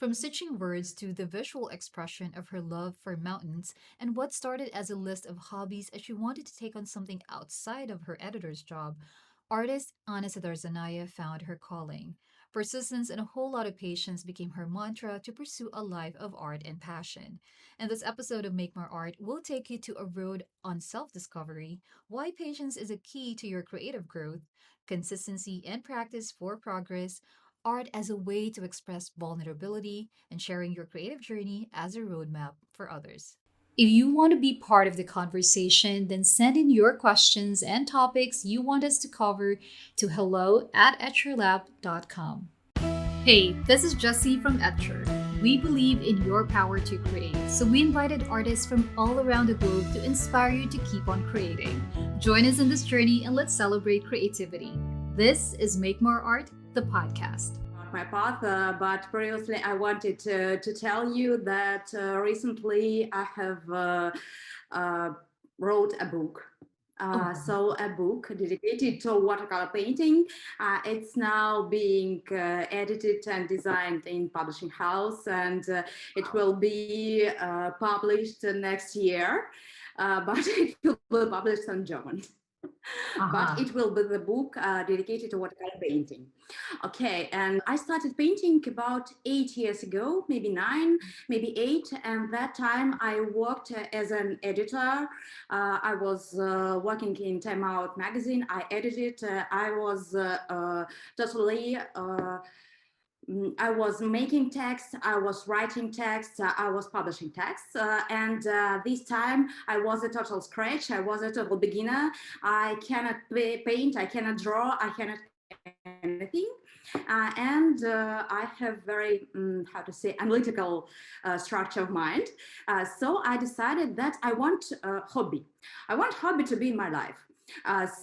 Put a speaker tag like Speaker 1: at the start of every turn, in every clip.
Speaker 1: From stitching words to the visual expression of her love for mountains and what started as a list of hobbies as she wanted to take on something outside of her editor's job, artist Anna Zadorozhnaya found her calling. Persistence and a whole lot of patience became her mantra to pursue a life of art and passion. And this episode of Make More Art will take you to a road on self discovery, why patience is a key to your creative growth, consistency and practice for progress, art as a way to express vulnerability, and sharing your creative journey as a roadmap for others. If you want to be part of the conversation, then send in your questions and topics you want us to cover to hello@etcherlab.com. Hey, this is Jessie from Etcher. We believe in your power to create, so we invited artists from all around the globe to inspire you to keep on creating. Join us in this journey and let's celebrate creativity. This is Make More Art, the podcast.
Speaker 2: My path, but previously I wanted to tell you that recently I have uh, wrote a book.
Speaker 1: Oh,
Speaker 2: So a book dedicated to watercolor painting. It's now being edited and designed in publishing house, and it will be published next year. But it will be published in German. But
Speaker 1: uh-huh.
Speaker 2: it will be the book dedicated to watercolor painting. Okay, and I started painting about 8 years ago, maybe nine, maybe eight. And that time I worked as an editor. I was working in Time Out magazine. I edited. I was totally. I was making text, I was writing text, I was publishing text, and this time I was a total scratch. I was a total beginner. I cannot paint, I cannot draw, I cannot anything. And I have very, how to say, analytical structure of mind. So I decided that I want a hobby. I want hobby to be in my life.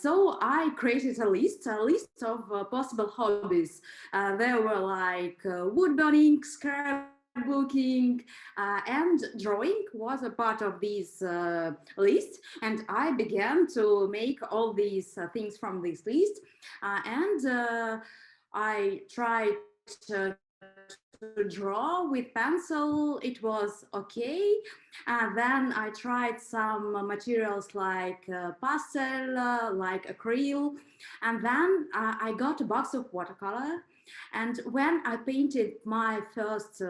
Speaker 2: So I created a list of possible hobbies. There were like wood burning, scrapbooking, and drawing was a part of this list. And I began to make all these things from this list. And I tried to draw with pencil. It was okay. Then I tried some materials like pastel, like acrylic, and then I got a box of watercolor. And when I painted my first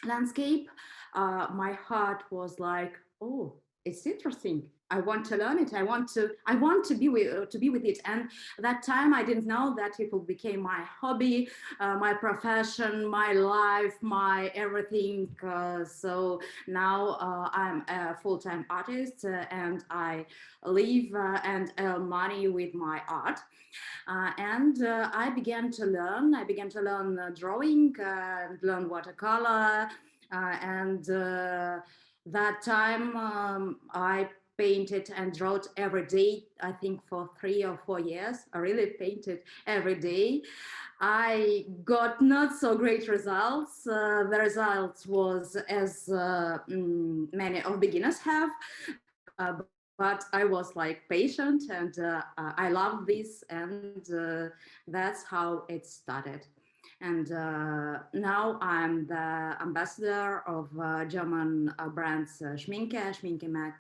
Speaker 2: landscape, my heart was like, "Oh, it's interesting. I want to learn it. I want to be with it." And that time I didn't know that it will become my hobby, my profession, my life, my everything. So now I'm a full-time artist, and I live and earn money with my art. And I began to learn. I began to learn drawing, learn watercolor, and that time I painted and wrote every day. I think for 3 or 4 years, I really painted every day. I got not so great results. The results was as many of beginners have, but I was like patient, and I loved this, and that's how it started. And now I'm the ambassador of German brands Schminke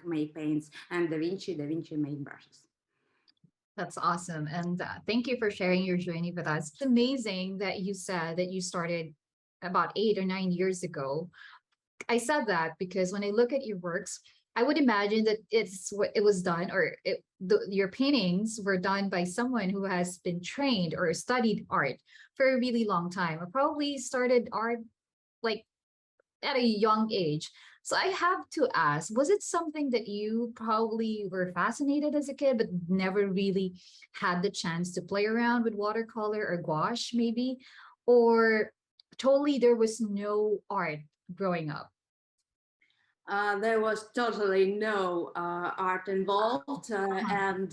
Speaker 2: make paints, and Da Vinci make brushes.
Speaker 1: That's awesome. And thank you for sharing your journey with us. It's amazing that you said that you started about 8 or 9 years ago. I said that because when I look at your works, I would imagine that it's what it was done, or your paintings were done by someone who has been trained or studied art for a really long time, or probably started art like at a young age. So I have to ask, was it something that you probably were fascinated as a kid, but never really had the chance to play around with watercolor or gouache, maybe? Or totally there was no art growing up?
Speaker 2: There was totally no art involved. And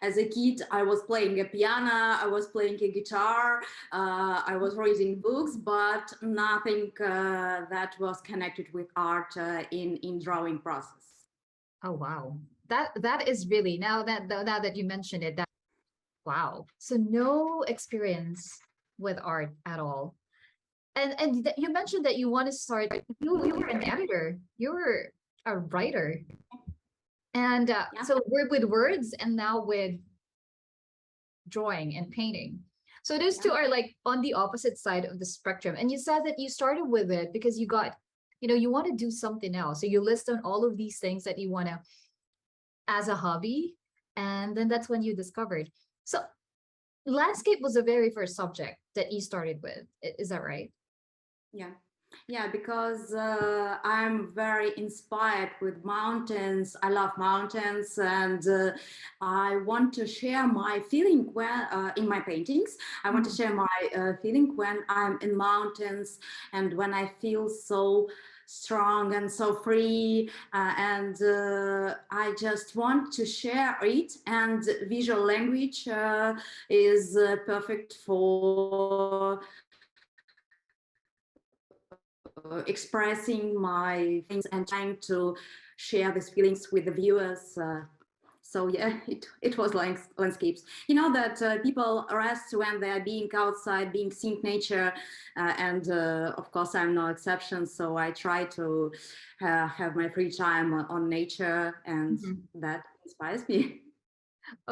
Speaker 2: as a kid, I was playing a piano, I was playing a guitar, I was reading books, but nothing that was connected with art in drawing process.
Speaker 1: Oh wow. That is really, now that you mentioned it, that wow. So no experience with art at all. You mentioned that you want to start. You were an editor. You were a writer, and
Speaker 2: Yeah,
Speaker 1: so we're with words, and now with drawing and painting. So those
Speaker 2: yeah.
Speaker 1: two are like on the opposite side of the spectrum. And you said that you started with it because you got, you want to do something else. So you list on all of these things that you want to as a hobby, and then that's when you discovered. So landscape was the very first subject that you started with. Is that right?
Speaker 2: Yeah. Yeah, because I'm very inspired with mountains. I love mountains, and I want to share my feeling when in my paintings. I want to
Speaker 1: Mhm.
Speaker 2: share my feeling when I'm in mountains and when I feel so strong and so free. And I just want to share it. And visual language is perfect for expressing my feelings and trying to share these feelings with the viewers. So yeah, it was like landscapes. You know that people rest when they are being outside, being seeing nature, and of course I'm no exception. So I try to have my free time on nature, and
Speaker 1: Mhm.
Speaker 2: that inspires me.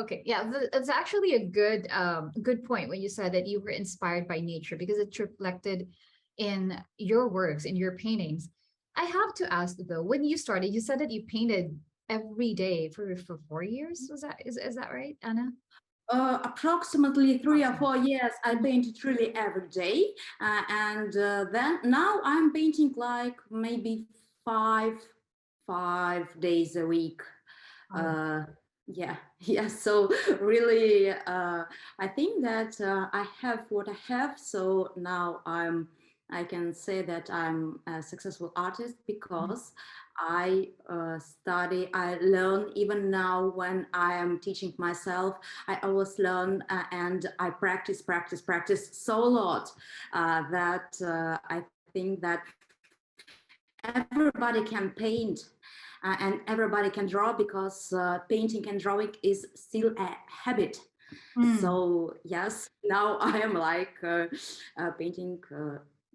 Speaker 1: Okay, yeah, it's actually a good point when you said that you were inspired by nature because it's reflected in your works, in your paintings. I have to ask though, when you started, you said that you painted every day for 4 years. Is that right, Anna?
Speaker 2: Approximately 3 or 4 years, I
Speaker 1: Mhm.
Speaker 2: painted really every day, and then now I'm painting like maybe five days a week.
Speaker 1: Oh.
Speaker 2: uh, yeah, yeah, so really I think that I have what I have, so now I can say that I'm a successful artist
Speaker 1: Mhm.
Speaker 2: because I learn even now when I am teaching myself. I always learn, and I practice so a lot that I think that everybody can paint and everybody can draw because painting and drawing is still a habit.
Speaker 1: Mm.
Speaker 2: So yes, now I am like painting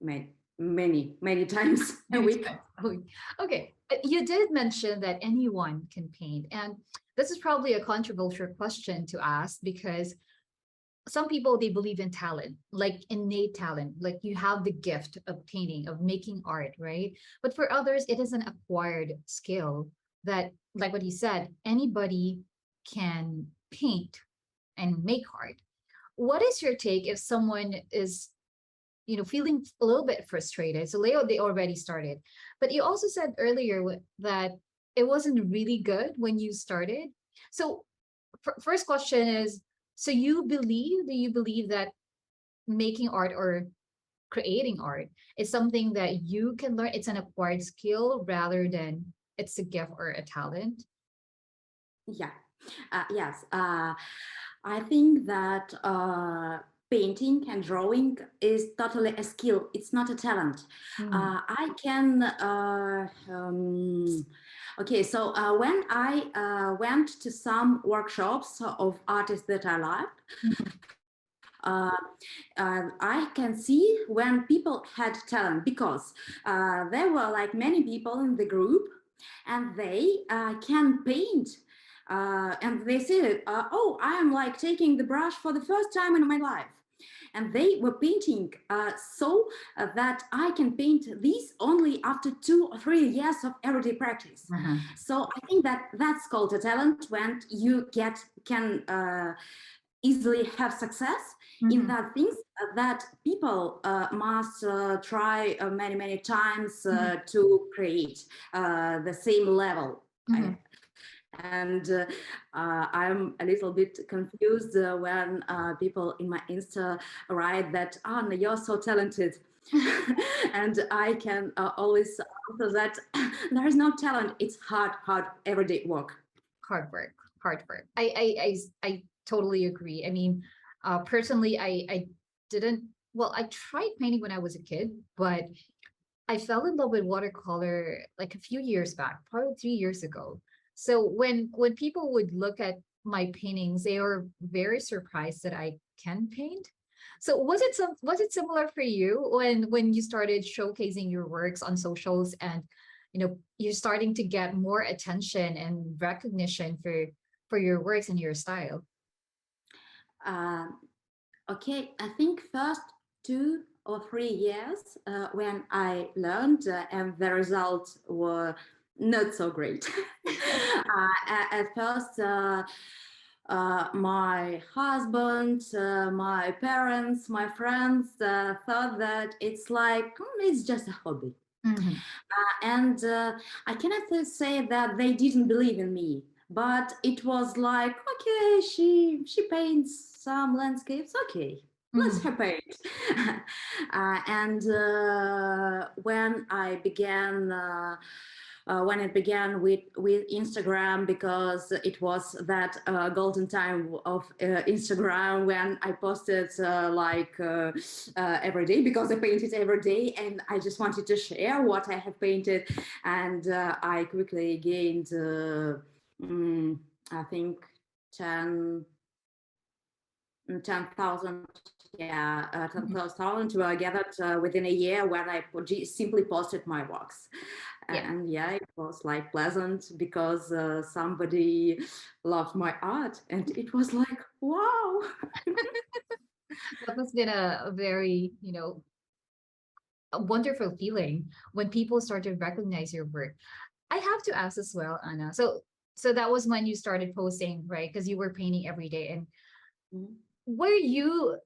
Speaker 2: many times a
Speaker 1: Many
Speaker 2: week.
Speaker 1: times a week. Okay, you did mention that anyone can paint, and this is probably a controversial question to ask because some people they believe in talent, like innate talent, like you have the gift of painting, of making art, right? But for others it is an acquired skill that, like what you said, anybody can paint and make art. What is your take if someone is, feeling a little bit frustrated? So Leo, they already started, but you also said earlier that it wasn't really good when you started. So first question is, so do you believe that making art or creating art is something that you can learn? It's an acquired skill rather than it's a gift or a talent?
Speaker 2: Yeah, yes. I think that painting and drawing is totally a skill. It's not a talent.
Speaker 1: Mm.
Speaker 2: I can. Okay, so when I went to some workshops of artists that I liked,
Speaker 1: Mhm.
Speaker 2: uh, I can see when people had talent because there were like many people in the group and they can paint. And they said, "Oh, I am like taking the brush for the first time in my life." And they were painting so that I can paint these only after 2 or 3 years of everyday practice.
Speaker 1: Uh-huh.
Speaker 2: So I think that that's called a talent when you can easily have success in
Speaker 1: Mhm.
Speaker 2: that things that people must try many times
Speaker 1: Mhm.
Speaker 2: to create the same level.
Speaker 1: Mhm.
Speaker 2: And I'm a little bit confused when people in my Insta write that, Anna, you're so talented. And I can always answer that there is no talent. It's hard, everyday work.
Speaker 1: Hard work, hard work. I totally agree. I mean, personally, I didn't. Well, I tried painting when I was a kid, but I fell in love with watercolor like a few years back, probably 3 years ago. So when people would look at my paintings, they were very surprised that I can paint. So was it similar for you when you started showcasing your works on socials, and you're starting to get more attention and recognition for your works and your style?
Speaker 2: Uh, okay, I think first 2 or 3 years when I learned and the results were not so great. At first, my husband, my parents, my friends thought that it's like it's just a hobby,
Speaker 1: Mhm.
Speaker 2: and I cannot say that they didn't believe in me, but it was like, okay, she paints some landscapes, okay, let's
Speaker 1: Mhm.
Speaker 2: her paint. And when it began with Instagram, because it was that golden time of Instagram when I posted every day, because I painted every day and I just wanted to share what I have painted, and I quickly gained, mm, I think, 10 10,000, yeah, 10,000 were gathered within a year when I simply posted my works.
Speaker 1: Yeah.
Speaker 2: And yeah, it was like pleasant because somebody loved my art, and it was like, wow.
Speaker 1: That must have been a very, a wonderful feeling when people start to recognize your work. I have to ask as well, Anna. So that was when you started posting, right? Because you were painting every day. And
Speaker 2: Mhm.
Speaker 1: were you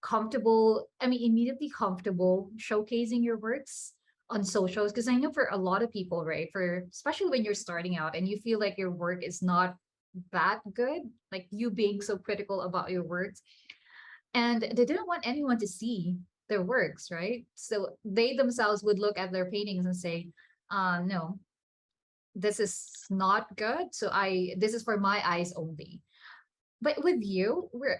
Speaker 1: comfortable, I mean, immediately comfortable showcasing your works on socials? Because I know for a lot of people, right, for especially when you're starting out and you feel like your work is not that good, like you being so critical about your works, and they didn't want anyone to see their works, right? So they themselves would look at their paintings and say, no, this is not good. So this is for my eyes only. But with you, were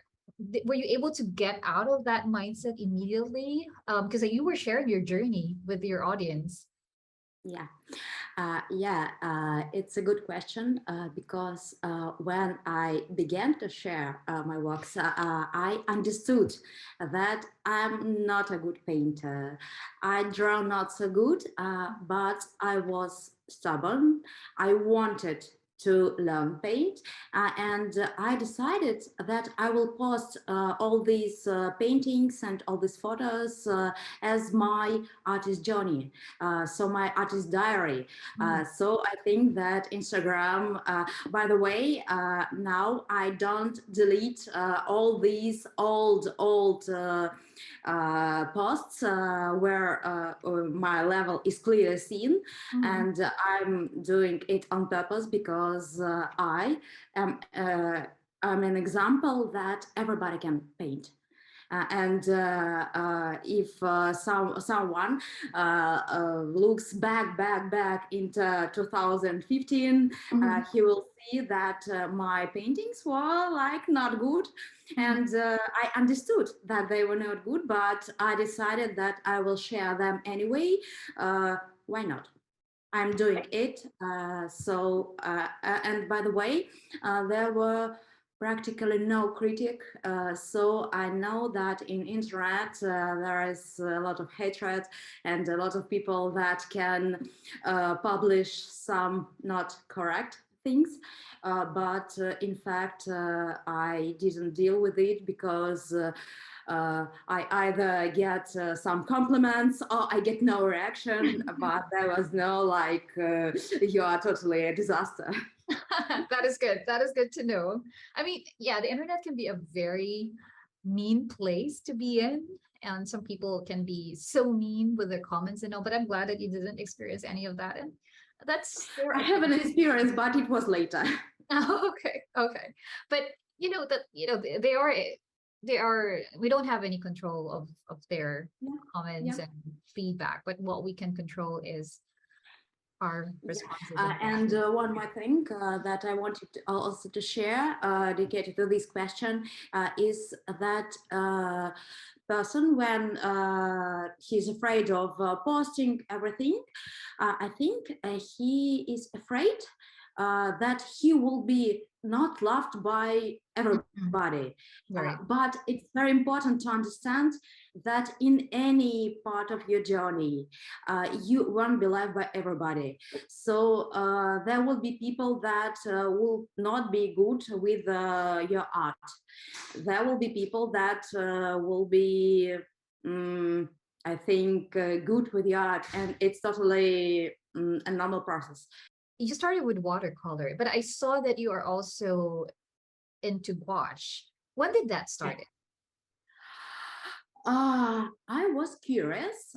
Speaker 1: you able to get out of that mindset immediately? Because you were sharing your journey with your audience.
Speaker 2: Yeah. It's a good question because when I began to share my works, I understood that I'm not a good painter. I draw not so good, but I was stubborn. I wanted to learn paint, and I decided that I will post all these paintings and all these photos as my artist journey, so my artist diary.
Speaker 1: Mm.
Speaker 2: So I think that Instagram, by the way, now I don't delete all these old posts where my level is clearly seen,
Speaker 1: Mm.
Speaker 2: and I'm doing it on purpose because I am. I'm an example that everybody can paint. And if someone looks back into 2015,
Speaker 1: Mm.
Speaker 2: he will see that my paintings were like not good,
Speaker 1: Mm.
Speaker 2: and I understood that they were not good, but I decided that I will share them anyway. Why not? I'm doing it. And by the way, there were practically no critic. So I know that in internet there is a lot of hatred and a lot of people that can publish some not correct things. But in fact, I didn't deal with it because I either get some compliments or I get no reaction, but there was no like, you are totally a disaster.
Speaker 1: That is good. That is good to know. I mean, yeah, the internet can be a very mean place to be in. And some people can be so mean with their comments and all, but I'm glad that you didn't experience any of that. And that's there
Speaker 2: I have
Speaker 1: again.
Speaker 2: an experience, but it was later.
Speaker 1: Okay, okay. But they are we don't have any control of their
Speaker 2: Yeah,
Speaker 1: comments
Speaker 2: yeah.
Speaker 1: and feedback, but what we can control is our
Speaker 2: Yeah,
Speaker 1: responses and
Speaker 2: and
Speaker 1: questions.
Speaker 2: one more thing that I wanted to also to share, dedicated to this question, is that person when he's afraid of posting everything, I think he is afraid that he will be not loved by
Speaker 1: Mhm.
Speaker 2: everybody.
Speaker 1: Right.
Speaker 2: But it's very important to understand that in any part of your journey, you won't be loved by everybody. So there will be people that will not be good with your art. There will be people that will be, um, I think, good with the art, and it's totally a normal process.
Speaker 1: You started with watercolor, but I saw that you are also into gouache. When did that
Speaker 2: Yeah.
Speaker 1: start?
Speaker 2: I was curious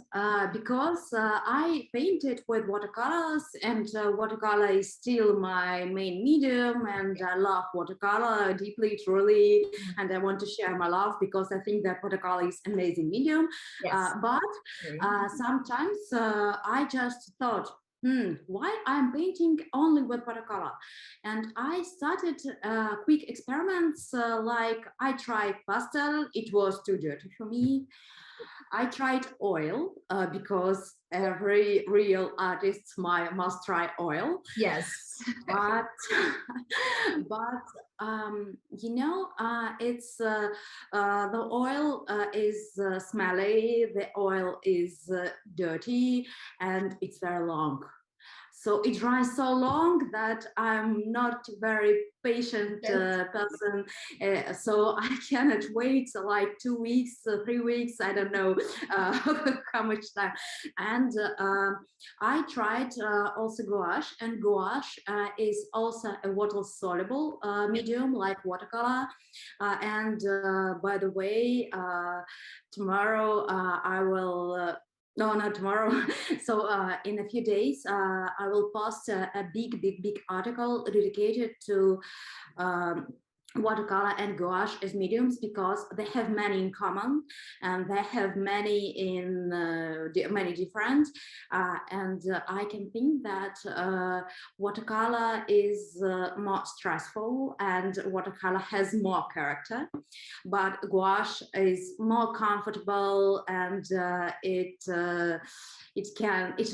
Speaker 2: because I painted with watercolors, and watercolor is still my main medium, and I love watercolor deeply, truly,
Speaker 1: Mhm.
Speaker 2: and I want to share my love because I think that watercolor is amazing medium.
Speaker 1: Yes.
Speaker 2: But
Speaker 1: Agree.
Speaker 2: sometimes I just thought, why I'm painting only with watercolor? And I started quick experiments, like I tried pastel, it was too dirty for me. I tried oil because every real artist must try oil.
Speaker 1: Yes.
Speaker 2: But but it's the oil is smelly, the oil is dirty, and it's very long. So it dries so long that I'm not very patient person. So I cannot wait like 2 weeks, 3 weeks, I don't know how much time. And I tried also gouache, and gouache is also a water soluble medium like watercolor. And by the way, tomorrow I will. No, not tomorrow. So in a few days, I will post a big article dedicated to um, watercolor and gouache as mediums because they have many in common, and they have many in many different. And I can think that watercolor is more stressful, and watercolor has more character, but gouache is more comfortable, and it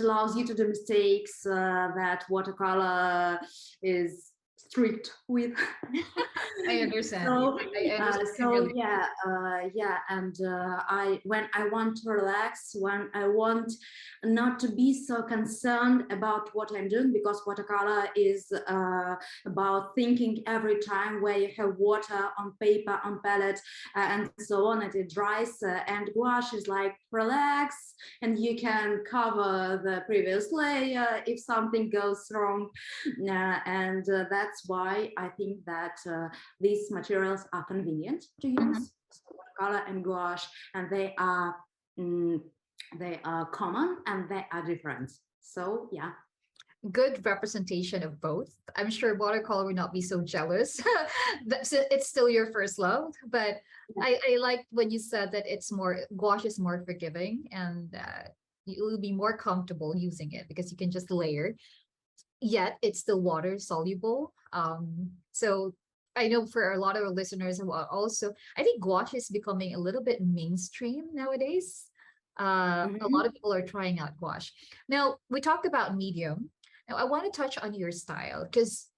Speaker 2: allows you to do mistakes that watercolor is strict with.
Speaker 1: I understand you.
Speaker 2: So
Speaker 1: I understand. I
Speaker 2: so
Speaker 1: really.
Speaker 2: yeah, and I when I want to relax, when I want not to be so concerned about what I'm doing, because watercolor is about thinking every time where you have water on paper, on palette, and so on, and it dries, and gouache is like relax, and you can cover the previous layer if something goes wrong. And that's why I think that these materials are convenient to
Speaker 1: Mhm.
Speaker 2: use, watercolor and gouache, and mm, they are common and they are different. So yeah.
Speaker 1: Good representation of both. I'm sure watercolor would not be so jealous. It's still your first love, but I like when you said that it's more gouache is more forgiving, and you'll be more comfortable using it because you can just layer. Yet it's still water soluble. So I know for a lot of our listeners who are also, I think gouache is becoming a little bit mainstream nowadays. A lot of
Speaker 2: Mhm.
Speaker 1: people are trying out gouache. Now we talked about medium. Now I want to touch on your style because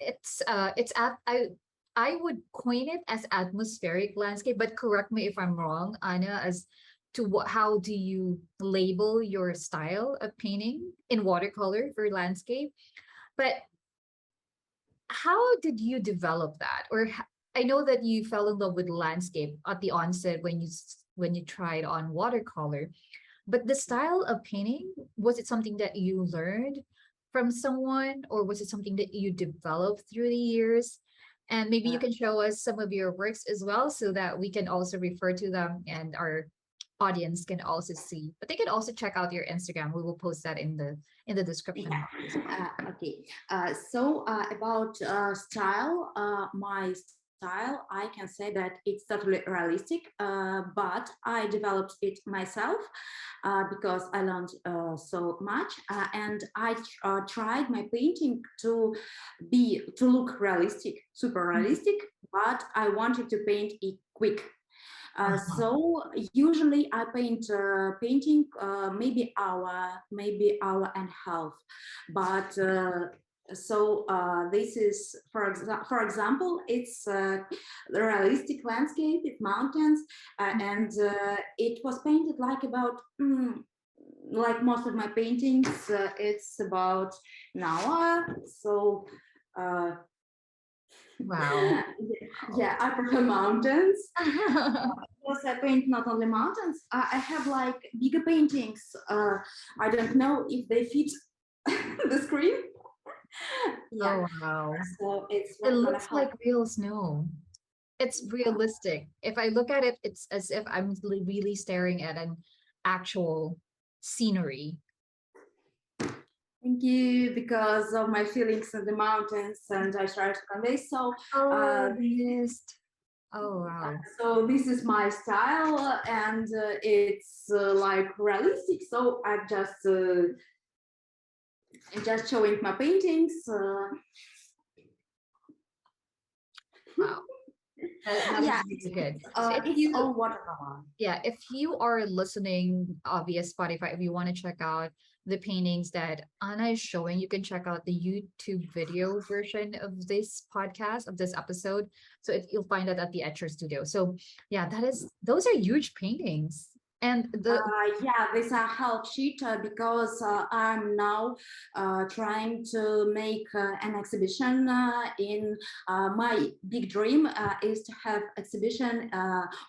Speaker 1: it's at I would coin it as atmospheric landscape, but correct me if I'm wrong, Anna, as to how do you label your style of painting in watercolor for landscape? But how did you develop that? I know that you fell in love with landscape at the onset when when you tried on watercolor, but the style of painting, was it something that you learned from someone, or was it something that you developed through the years? And maybe you
Speaker 2: Uh,
Speaker 1: can show us some of your works as well so that we can also refer to them and our audience can also see. But they can also check out your Instagram. We will post that in the description
Speaker 2: yeah.
Speaker 1: box as well.
Speaker 2: Okay. So about style, my style, I can say that it's totally realistic, but I developed it myself because I learned so much, and I tried my painting to look realistic, super
Speaker 1: Mhm.
Speaker 2: realistic, but I wanted to paint it quick.
Speaker 1: Uh-huh.
Speaker 2: So usually I painting maybe hour and a half, but So this is, for example, it's the realistic landscape with mountains, and it was painted like about like most of my paintings. It's about an hour. So uh,
Speaker 1: Wow.
Speaker 2: yeah, I prefer mountains. Because I paint not only mountains, I have like bigger paintings. I don't know if they fit the screen. Yeah,
Speaker 1: Oh, wow.
Speaker 2: so it's
Speaker 1: It
Speaker 2: watercolor
Speaker 1: looks
Speaker 2: help.
Speaker 1: like real snow. It's realistic. If I look at it, it's as if I'm really staring at an actual scenery.
Speaker 2: Thank you, because of my feelings in the mountains, and I try to convey. Uh,
Speaker 1: Oh, the mist. Oh, wow.
Speaker 2: so this is my style, and it's like realistic. So I'm just showing my paintings.
Speaker 1: Wow. That is
Speaker 2: Yeah,
Speaker 1: really good. So if
Speaker 2: it's
Speaker 1: you
Speaker 2: all watercolor.
Speaker 1: yeah, if you are listening via Spotify, if you want to check out the paintings that Anna is showing, you can check out the YouTube video version of this podcast, of this episode. So you'll find that at the Etcher Studio. So yeah, those are huge paintings. And the
Speaker 2: Yeah, this a help sheet because I'm now trying to make an exhibition in my big dream is to have exhibition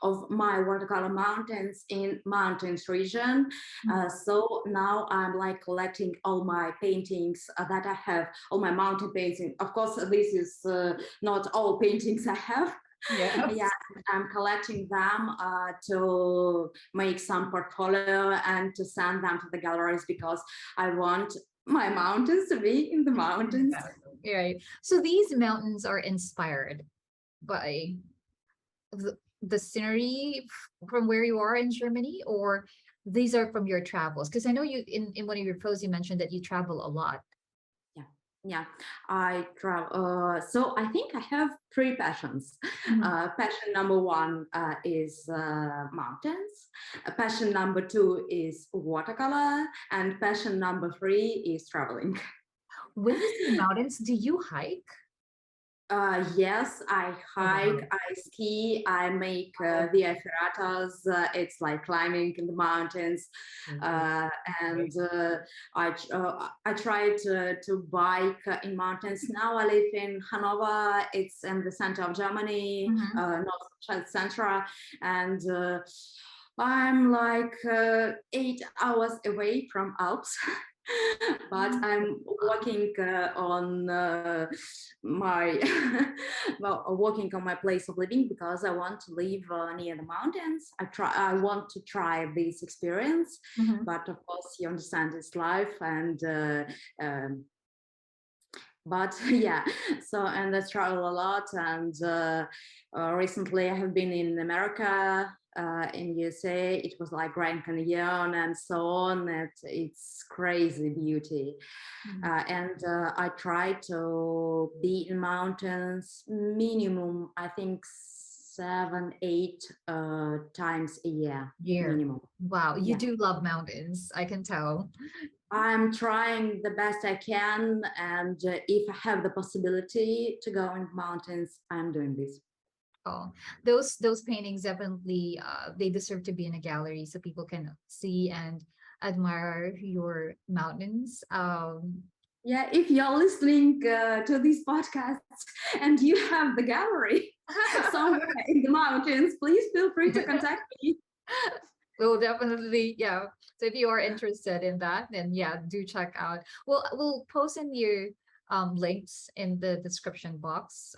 Speaker 2: of my watercolor mountains in mountains region. So now I'm like collecting all my paintings that I have, all my mountain paintings. Of course, this is not all paintings I have. Yeah,
Speaker 1: yes.
Speaker 2: I'm collecting them to make some portfolio and to send them to the galleries because I want my mountains to be in the mountains.
Speaker 1: Exactly. Right. So these mountains are inspired by the scenery from where you are in Germany, or these are from your travels? Because I know you in one of your posts you mentioned that you travel a lot.
Speaker 2: Yeah, yeah. I travel. So I think I have three passions.
Speaker 1: Mhm.
Speaker 2: Passion number one is mountains. Passion number two is watercolor, and passion number three is traveling.
Speaker 1: When you say mountains, do you hike?
Speaker 2: Yes, I
Speaker 1: Oh wow.
Speaker 2: hike, I ski, I make
Speaker 1: Oh,
Speaker 2: via ferratas. It's like climbing in the mountains,
Speaker 1: wow.
Speaker 2: uh, and
Speaker 1: Okay.
Speaker 2: I try to bike in mountains. Now I live in Hanover. It's in the center of Germany,
Speaker 1: Mhm.
Speaker 2: north central, and I'm like 8 hours away from Alps. But
Speaker 1: Oh,
Speaker 2: I'm
Speaker 1: wow.
Speaker 2: working on my well, working on my place of living because I want to live near the mountains. I want to try this experience,
Speaker 1: Mhm.
Speaker 2: but of course you understand it's life and um, but yeah, so and I travel a lot, and recently I have been in America, in USA. It was like Grand Canyon and so on. It's crazy beauty,
Speaker 1: Mhm.
Speaker 2: and I try to be in mountains minimum, I think 7 8 times a year
Speaker 1: Year.
Speaker 2: minimum.
Speaker 1: Wow, you
Speaker 2: Yeah,
Speaker 1: do love mountains. I can tell.
Speaker 2: I'm trying the best I can, and if I have the possibility to go in mountains, I'm doing this.
Speaker 1: Oh, those paintings definitely they deserve to be in a gallery so people can see and admire your mountains.
Speaker 2: Yeah, if you're listening to these podcasts and you have the gallery somewhere in the mountains, please feel free to contact me.
Speaker 1: We'll definitely, yeah. So if you are interested in that, then yeah, do check out. We'll post in your links in the description box.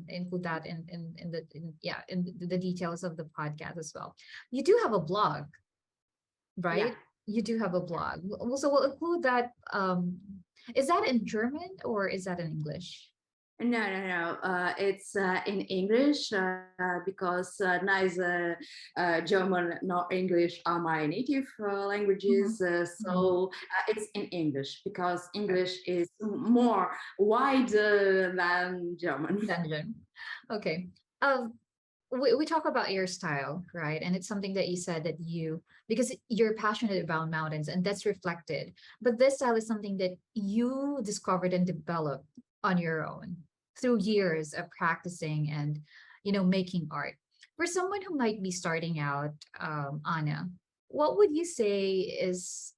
Speaker 1: Include that in the details of the podcast as well. You do have a blog,
Speaker 2: Yeah.
Speaker 1: right? You do have a blog. So we'll include that. Is that in German or is that in English?
Speaker 2: No, no, no. It's in English because neither German nor English are my native languages.
Speaker 1: Mhm. Mhm.
Speaker 2: So it's in English because English is more wide than German.
Speaker 1: Dungeon. Okay. Um, we talk about your style, right? And it's something that you said that because you're passionate about mountains and that's reflected. But this style is something that you discovered and developed on your own through years of practicing and, making art. For someone who might be starting out, Anna, what would you say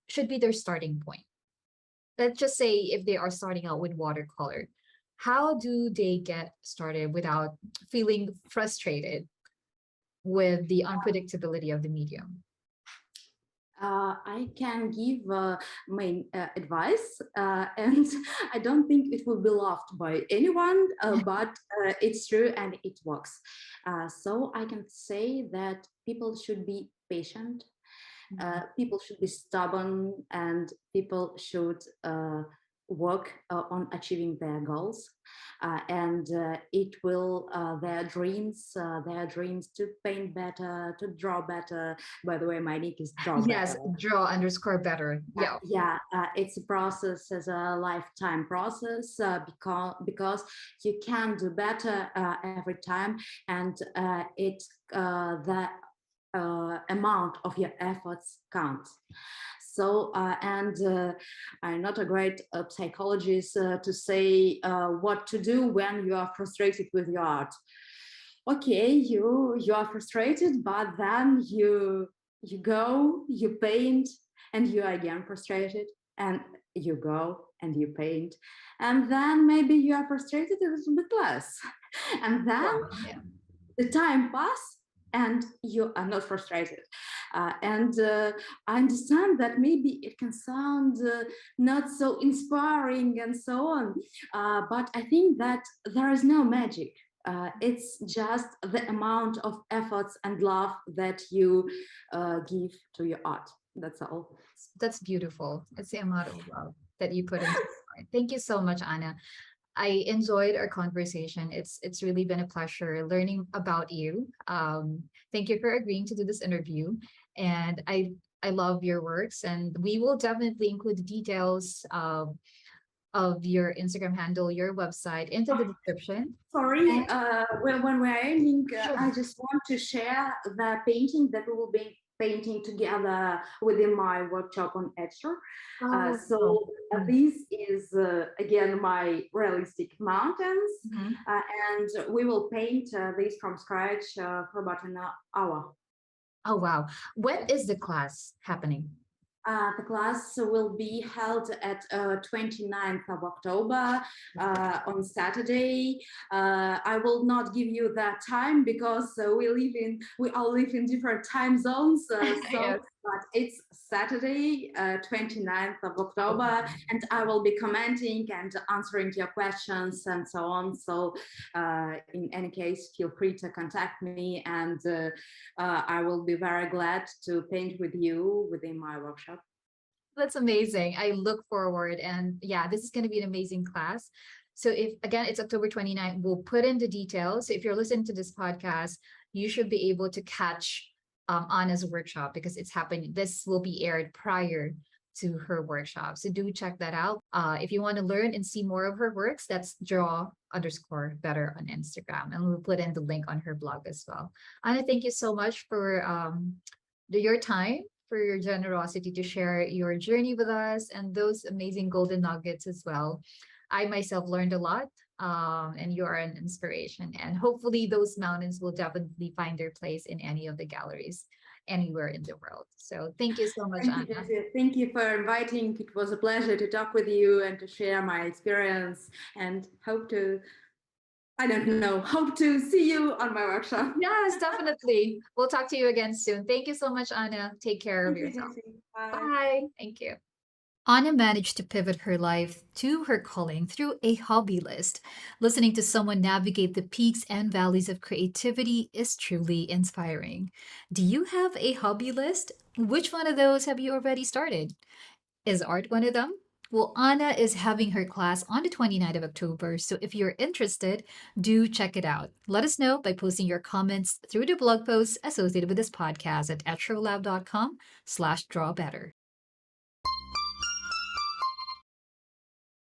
Speaker 1: should be their starting point? Let's just say if they are starting out with watercolor, how do they get started without feeling frustrated with the unpredictability of the medium?
Speaker 2: I can give my advice, and I don't think it will be loved by anyone, but it's true and it works. So I can say that people should be patient,
Speaker 1: Mhm.
Speaker 2: people should be stubborn, and people should work on achieving their goals. And it will their dreams to paint better, to draw better. By the way, my nick is draw better.
Speaker 1: Yes, draw underscore better. Yeah.
Speaker 2: Yeah, it's a process, as a lifetime process, because you can do better every time, and the amount of your efforts counts. So, and I'm not a great psychologist to say what to do when you are frustrated with your art. Okay, you are frustrated, but then you go, you paint, and you are again frustrated, and you go and you paint, and then maybe you are frustrated a little bit less, and then
Speaker 1: Wow. Yeah.
Speaker 2: the time pass and you are not frustrated. And I understand that maybe it can sound not so inspiring and so on, but I think that there is no magic. It's just the amount of efforts and love that you give to your art. That's all.
Speaker 1: That's beautiful. It's the amount of love that you put into it. Thank you so much, Anna. I enjoyed our conversation. It's really been a pleasure learning about you. Thank you for agreeing to do this interview, and I love your works, and we will definitely include the details of your Instagram handle, your website into the description.
Speaker 2: Sorry,
Speaker 1: And
Speaker 2: when we're ending,
Speaker 1: sure.
Speaker 2: I just want to share the painting that we will be painting together within my workshop on Edster.
Speaker 1: Oh, wow.
Speaker 2: So this is again my realistic mountains,
Speaker 1: Mhm.
Speaker 2: uh, and we will paint this from scratch for about an hour.
Speaker 1: Oh, wow. When is the class happening?
Speaker 2: The class will be held at 29th of October on Saturday. I will not give you that time because we all live in different time zones.
Speaker 1: Yes.
Speaker 2: But it's Saturday, 29th of October,
Speaker 1: Okay.
Speaker 2: and I will be commenting and answering your questions and so on. So, in any case, feel free to contact me, and I will be very glad to paint with you within my workshop.
Speaker 1: That's amazing. I look forward. And yeah, this is going to be an amazing class. So if again, it's October 29th, we'll put in the details. So if you're listening to this podcast, you should be able to catch Anna's workshop because it's happening. This will be aired prior to her workshop. So do check that out. If you want to learn and see more of her works, that's draw underscore better on Instagram. And we'll put in the link on her blog as well. Anna, thank you so much for your time, for your generosity to share your journey with us and those amazing golden nuggets as well. I myself learned a lot, and you are an inspiration. And hopefully, those mountains will definitely find their place in any of the galleries anywhere in the world. So, thank you so much,
Speaker 2: Thank you,
Speaker 1: Anna.
Speaker 2: Jessie. Thank you for inviting. It was a pleasure to talk with you and to share my experience, and I don't know, hope to see you on my workshop.
Speaker 1: Yes, definitely. We'll talk to you again soon. Thank you so much, Anna. Take care of
Speaker 2: Thank you,
Speaker 1: yourself.
Speaker 2: Jessie. Bye.
Speaker 1: Bye. Thank you. Anna managed to pivot her life to her calling through a hobby list. Listening to someone navigate the peaks and valleys of creativity is truly inspiring. Do you have a hobby list? Which one of those have you already started? Is art one of them? Well, Anna is having her class on the 29th of October, so if you're interested, do check it out. Let us know by posting your comments through the blog posts associated with this podcast at etrolab.com/drawbetter.